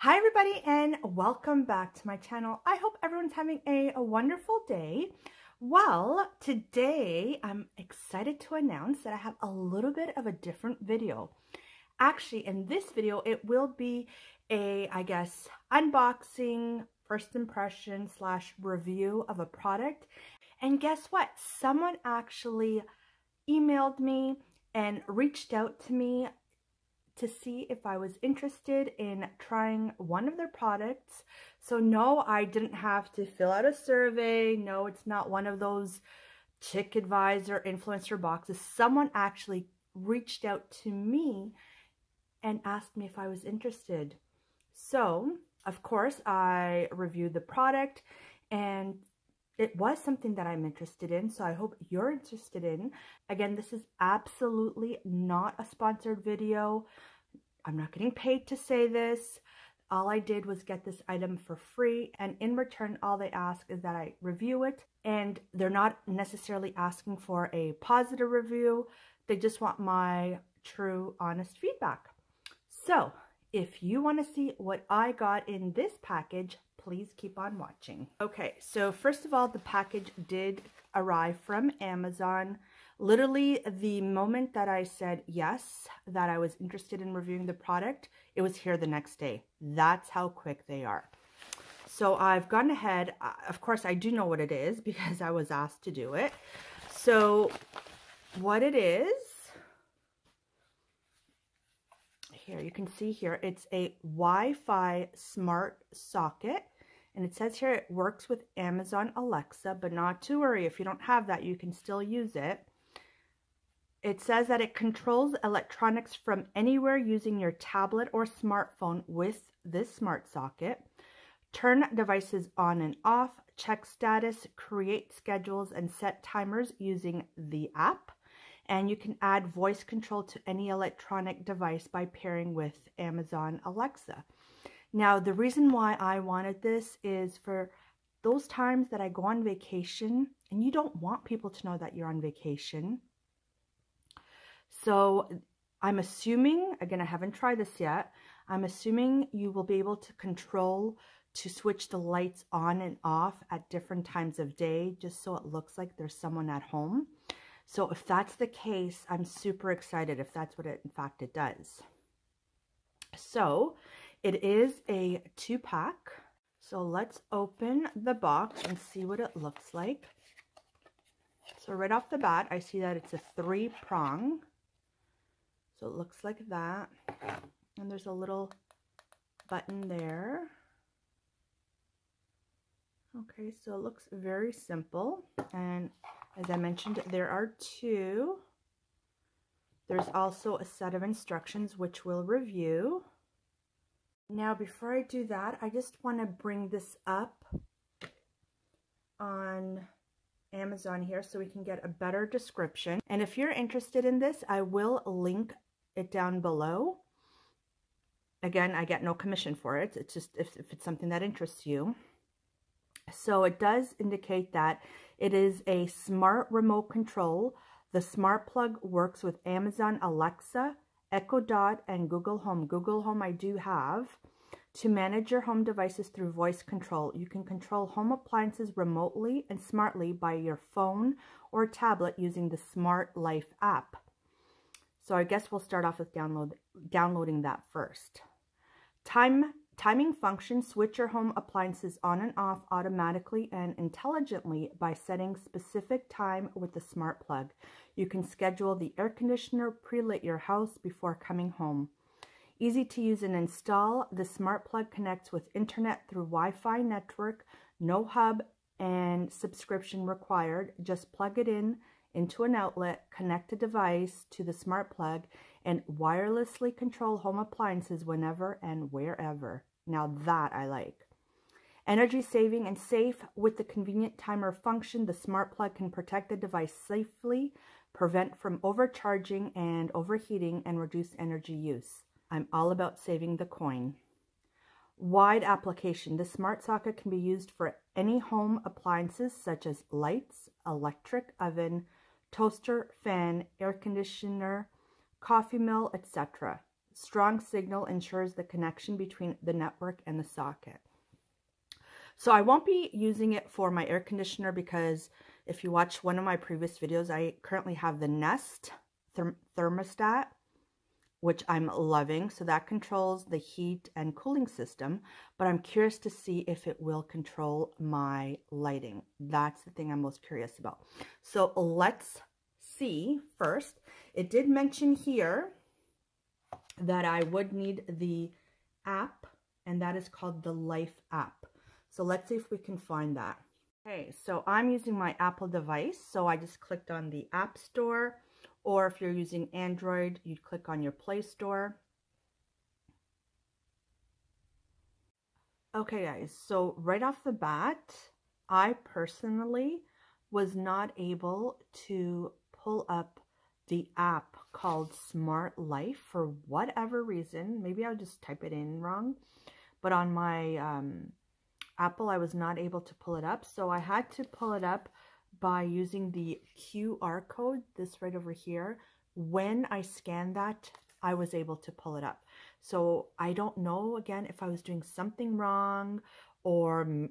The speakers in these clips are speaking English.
Hi everybody and welcome back to my channel. I hope everyone's having a wonderful day. Well, today I'm excited to announce that I have a little bit of a different video. Actually, in this video, it will be a, I guess, unboxing, first impression / review of a product. And guess what? Someone actually emailed me and reached out to me to see if I was interested in trying one of their products. So no, I didn't have to fill out a survey. No, it's not one of those Chick Advisor influencer boxes. Someone actually reached out to me and asked me if I was interested. So, of course, I reviewed the product and it was something that I'm interested in, so I hope you're interested in. Again, this is absolutely not a sponsored video. I'm not getting paid to say this. All I did was get this item for free, and in return, all they ask is that I review it, and they're not necessarily asking for a positive review. They just want my true, honest feedback. So, if you want to see what I got in this package, please keep on watching. Okay, so first of all, the package did arrive from Amazon. Literally, the moment that I said yes, that I was interested in reviewing the product, it was here the next day. That's how quick they are. So I've gone ahead. Of course, I do know what it is because I was asked to do it. So what it is, here you can see here, it's a Wi-Fi smart socket. And it says here it works with Amazon Alexa, but not to worry. If you don't have that, you can still use it. It says that it controls electronics from anywhere using your tablet or smartphone with this smart socket. Turn devices on and off, check status, create schedules, and set timers using the app. And you can add voice control to any electronic device by pairing with Amazon Alexa. Now, the reason why I wanted this is for those times that I go on vacation and you don't want people to know that you're on vacation. So I'm assuming, again, I haven't tried this yet, I'm assuming you will be able to control to switch the lights on and off at different times of day, just so it looks like there's someone at home. So if that's the case, I'm super excited if that's what it, in fact, it does. So it is a 2-pack. So let's open the box and see what it looks like. So right off the bat, I see that it's a 3-prong. So it looks like that. And there's a little button there. Okay, so it looks very simple. And as I mentioned, there are 2. There's also a set of instructions which we'll review. Now, before I do that, I just want to bring this up on Amazon here so we can get a better description. And if you're interested in this, I will link it down below. Again, I get no commission for it. It's just if it's something that interests you. So it does indicate that it is a smart remote control. The smart plug works with Amazon Alexa, Echo Dot, and Google Home. Google Home I do have. To manage your home devices through voice control, you can control home appliances remotely and smartly by your phone or tablet using the Smart Life app. So I guess we'll start off with downloading that first. Timing function: switch your home appliances on and off automatically and intelligently by setting specific time with the smart plug. You can schedule the air conditioner, pre-lit your house before coming home. Easy to use and install. The smart plug connects with internet through Wi-Fi network, no hub and subscription required. Just plug it into an outlet, connect a device to the smart plug, and wirelessly control home appliances whenever and wherever. Now that I like. Energy saving and safe. With the convenient timer function, the smart plug can protect the device safely, prevent from overcharging and overheating, and reduce energy use. I'm all about saving the coin. Wide application. The smart socket can be used for any home appliances such as lights, electric oven, toaster, fan, air conditioner, coffee mill, etc. strong signal ensures the connection between the network and the socket. So I won't be using it for my air conditioner because if you watch one of my previous videos, I currently have the Nest thermostat, which I'm loving. So that controls the heat and cooling system, but I'm curious to see if it will control my lighting. That's the thing I'm most curious about. So let's see first. It did mention here that I would need the app, and that is called the Life app. So let's see if we can find that. Okay, so I'm using my Apple device, so I just clicked on the App Store, or if you're using Android, you'd click on your Play Store. Okay guys, so right off the bat, I personally was not able to pull up the app called Smart Life for whatever reason. Maybe I'll just type it in wrong, but on my Apple, I was not able to pull it up. So I had to pull it up by using the QR code, this right over here. When I scanned that, I was able to pull it up. So I don't know, again, if I was doing something wrong or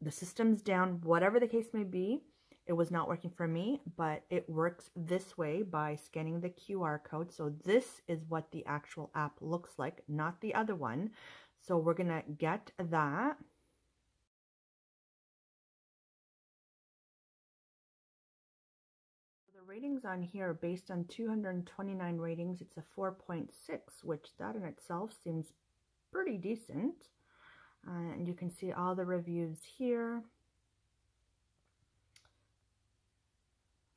the system's down, whatever the case may be, it was not working for me, but it works this way by scanning the QR code. So this is what the actual app looks like, not the other one. So we're gonna get that. The ratings on here, based on 229 ratings, it's a 4.6, which that in itself seems pretty decent. And you can see all the reviews here.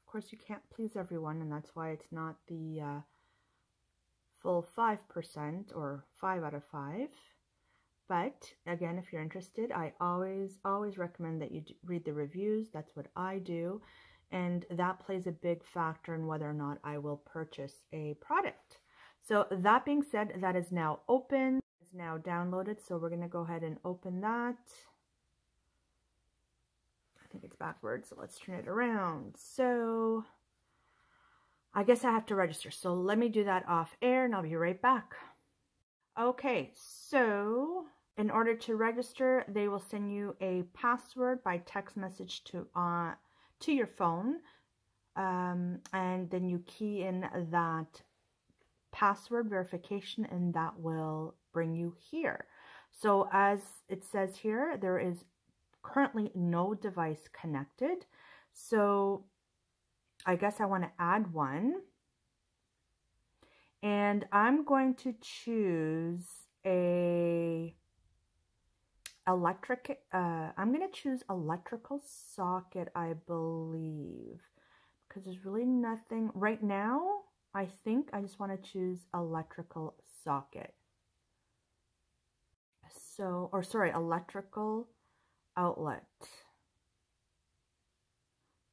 Of course, you can't please everyone, and that's why it's not the full 5% or 5 out of 5. But again, if you're interested, I always recommend that you read the reviews. That's what I do. And that plays a big factor in whether or not I will purchase a product. So that being said, that is now open, it's now downloaded. So we're going to go ahead and open that. I think it's backwards, so let's turn it around. So I guess I have to register. So let me do that off air and I'll be right back. Okay, so in order to register, they will send you a password by text message to your phone, and then you key in that password verification and that will bring you here. So as it says here, there is currently no device connected. So I guess I want to add one, and I'm going to choose I'm going to choose electrical socket, I believe, because there's really nothing right now. I think I just want to choose electrical socket. So, or sorry, electrical outlet.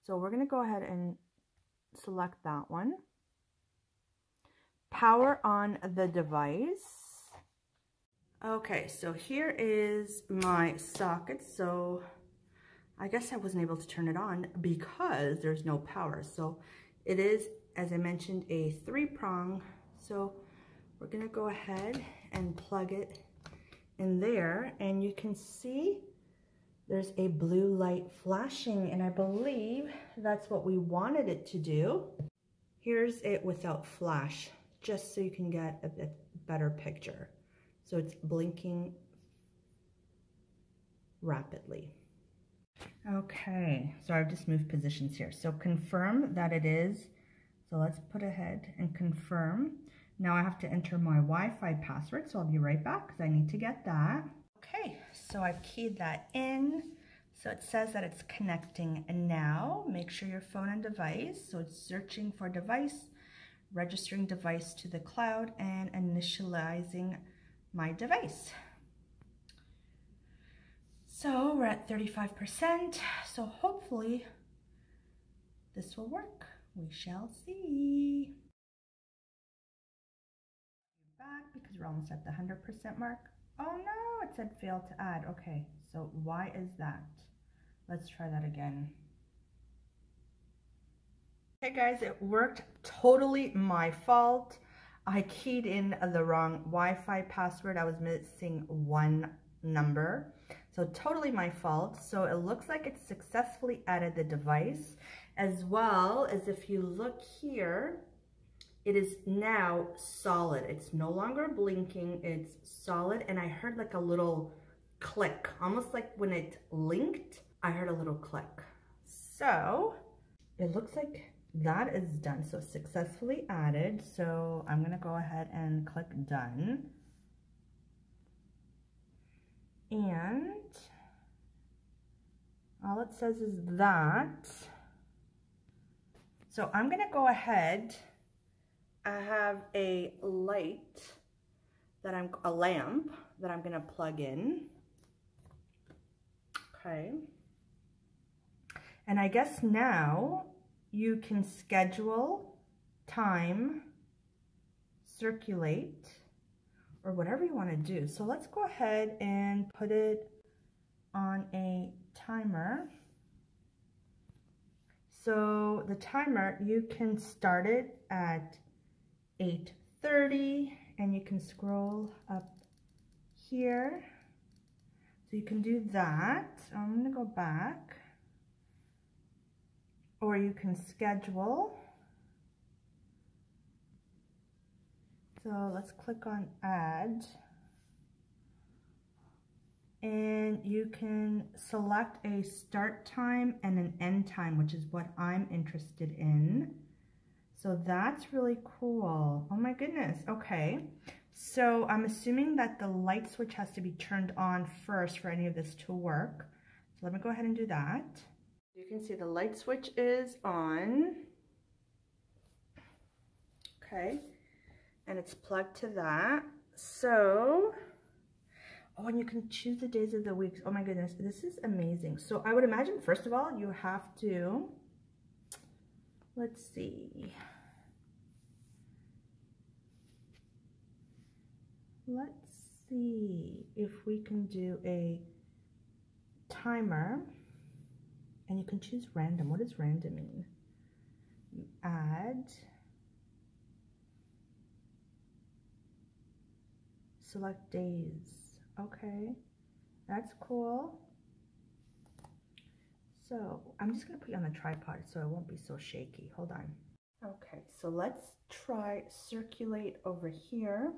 So we're going to go ahead and select that one. Power on the device. Okay, so here is my socket. So I guess I wasn't able to turn it on because there's no power. So it is, as I mentioned, a 3-prong. So we're gonna go ahead and plug it in there, and you can see there's a blue light flashing, and I believe that's what we wanted it to do. Here's it without flash, just so you can get a bit better picture. So it's blinking rapidly. Okay, so I've just moved positions here. So confirm that it is. So let's put ahead and confirm. Now I have to enter my Wi-Fi password, so I'll be right back because I need to get that. Okay, so I've keyed that in. So it says that it's connecting, and now make sure your phone and device. So it's searching for device, registering device to the cloud, and initializing my device. So we're at 35%, so hopefully this will work. We shall see. Back because we're almost at the 100% mark. Oh no, it said fail to add. Okay, so why is that? Let's try that again. Okay guys, it worked. Totally my fault. I keyed in the wrong Wi-Fi password. I was missing one number. So totally my fault. So it looks like it successfully added the device, as well as if you look here, it is now solid. It's no longer blinking, it's solid. And I heard like a little click, almost like when it linked, I heard a little click. So it looks like that is done. So successfully added. So I'm gonna go ahead and click done. And all it says is that. So I'm gonna go ahead. I have a light that a lamp that I'm gonna plug in. Okay. And I guess now you can schedule, time, circulate, or whatever you want to do. So let's go ahead and put it on a timer. So the timer, you can start it at 8:30 and you can scroll up here. So you can do that. I'm going to go back. Or you can schedule. So let's click on add. And you can select a start time and an end time, which is what I'm interested in. So that's really cool. Oh my goodness. Okay. So I'm assuming that the light switch has to be turned on first for any of this to work. So let me go ahead and do that. You can see the light switch is on. Okay. And it's plugged to that. So, oh, and you can choose the days of the week. Oh my goodness, this is amazing. So I would imagine, first of all, you have to, let's see. Let's see if we can do a timer. And you can choose random. What does random mean? You add, select days. Okay, that's cool. So I'm just gonna put you on the tripod so it won't be so shaky. Hold on. Okay, so let's try circulate over here.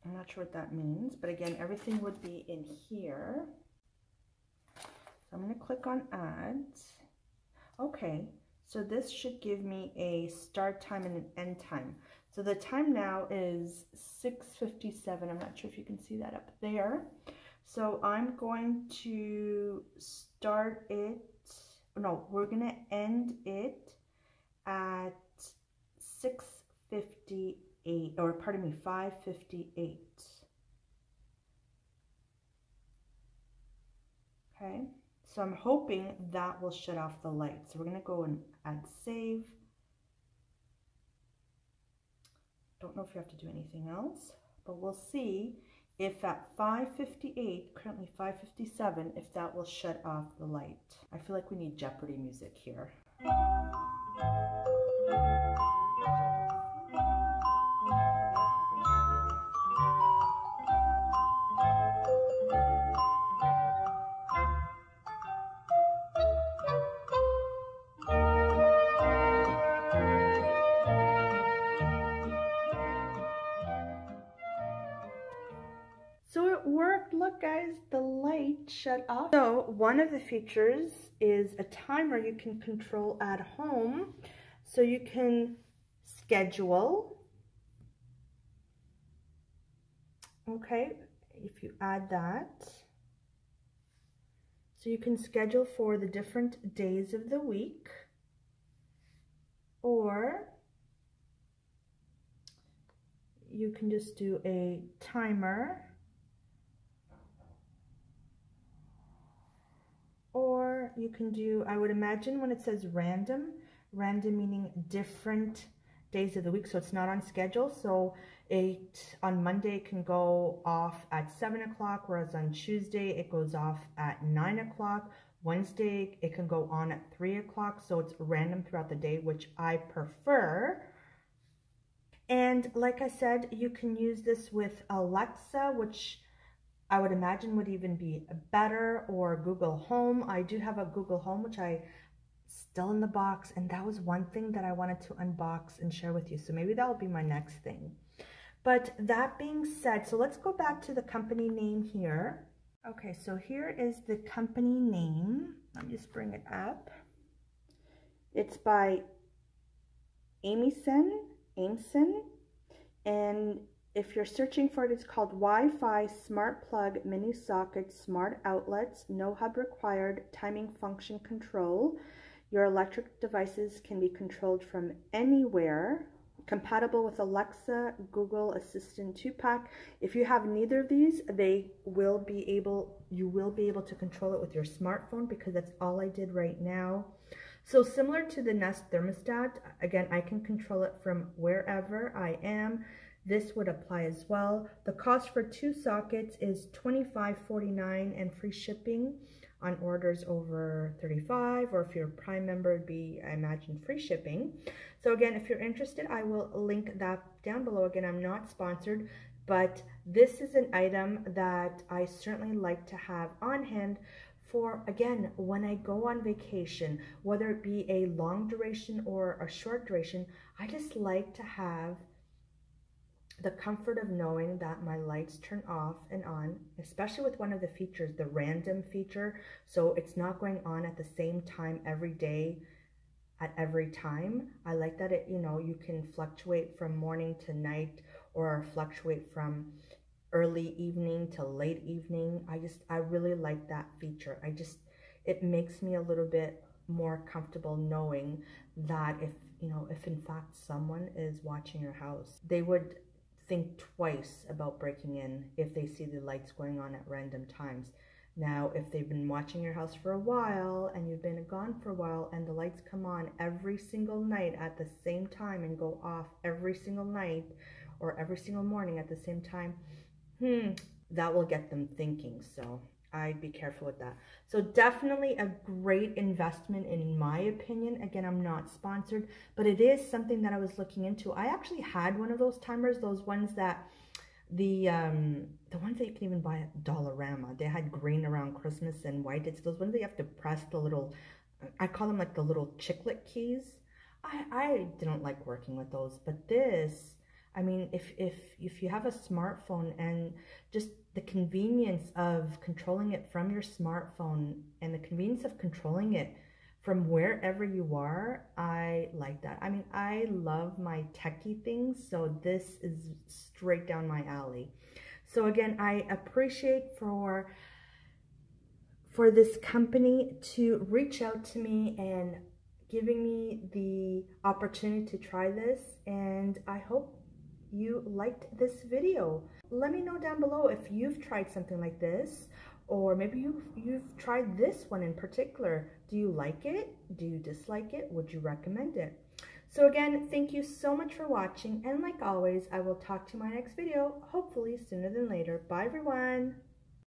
I'm not sure what that means, but again, everything would be in here. I'm going to click on ads. Okay, so this should give me a start time and an end time. So the time now is 6:57. I'm not sure if you can see that up there. So I'm going to start it, no, we're going to end it at 6:58, or pardon me, 5:58. Okay. So I'm hoping that will shut off the light. So we're going to go and add save. Don't know if you have to do anything else, but we'll see if at 5:58, currently 5:57, if that will shut off the light. I feel like we need Jeopardy music here. So it worked. Look guys, the light shut off. So one of the features is a timer you can control at home. So you can schedule. Okay, if you add that. So you can schedule for the different days of the week. Or you can just do a timer. Or you can do, I would imagine when it says random meaning different days of the week, so it's not on schedule. So on Monday it can go off at 7 o'clock, whereas on Tuesday it goes off at 9 o'clock. Wednesday it can go on at 3 o'clock, so it's random throughout the day, which I prefer. And like I said, you can use this with Alexa, which I would imagine would even be better, or Google Home. I do have a Google Home, which I still in the box, and that was one thing that I wanted to unbox and share with you. So maybe that will be my next thing. But that being said, so let's go back to the company name here. Okay, so here is the company name. Let me just bring it up. It's by Amysen, and if you're searching for it, it's called Wi-Fi Smart Plug Mini Socket Smart Outlets, No Hub Required, Timing Function Control. Your electric devices can be controlled from anywhere. Compatible with Alexa, Google Assistant 2-pack. If you have neither of these, you will be able to control it with your smartphone, because that's all I did right now. So similar to the Nest thermostat, again, I can control it from wherever I am. This would apply as well. The cost for 2 sockets is $25.49 and free shipping on orders over $35, or if you're a Prime member, it'd be, I imagine, free shipping. So again, if you're interested, I will link that down below. Again, I'm not sponsored, but this is an item that I certainly like to have on hand for, again, when I go on vacation, whether it be a long duration or a short duration. I just like to have the comfort of knowing that my lights turn off and on, especially with one of the features, the random feature. So it's not going on at the same time every day at every time. I like that it, you can fluctuate from morning to night, or fluctuate from early evening to late evening. I really like that feature. It makes me a little bit more comfortable knowing that if in fact someone is watching your house, they would think twice about breaking in if they see the lights going on at random times. Now, if they've been watching your house for a while and you've been gone for a while, and the lights come on every single night at the same time and go off every single night or every single morning at the same time, that will get them thinking. So I'd be careful with that. So definitely a great investment in my opinion. Again, I'm not sponsored, but it is something that I was looking into. I actually had one of those timers, those ones that the ones that you can even buy at Dollarama. They had green around Christmas and white. It's those ones that you have to press the little, I call them like the little chiclet keys. I didn't like working with those, but this, I mean, if you have a smartphone, and just the convenience of controlling it from your smartphone and the convenience of controlling it from wherever you are, I like that. I mean, I love my techie things, so this is straight down my alley. So again, I appreciate for this company to reach out to me and giving me the opportunity to try this, and I hope you liked this video. Let me know down below if you've tried something like this, or maybe you've tried this one in particular. Do you like it? Do you dislike it? Would you recommend it? So again, thank you so much for watching, and like always, I will talk to you in my next video, hopefully sooner than later. Bye everyone.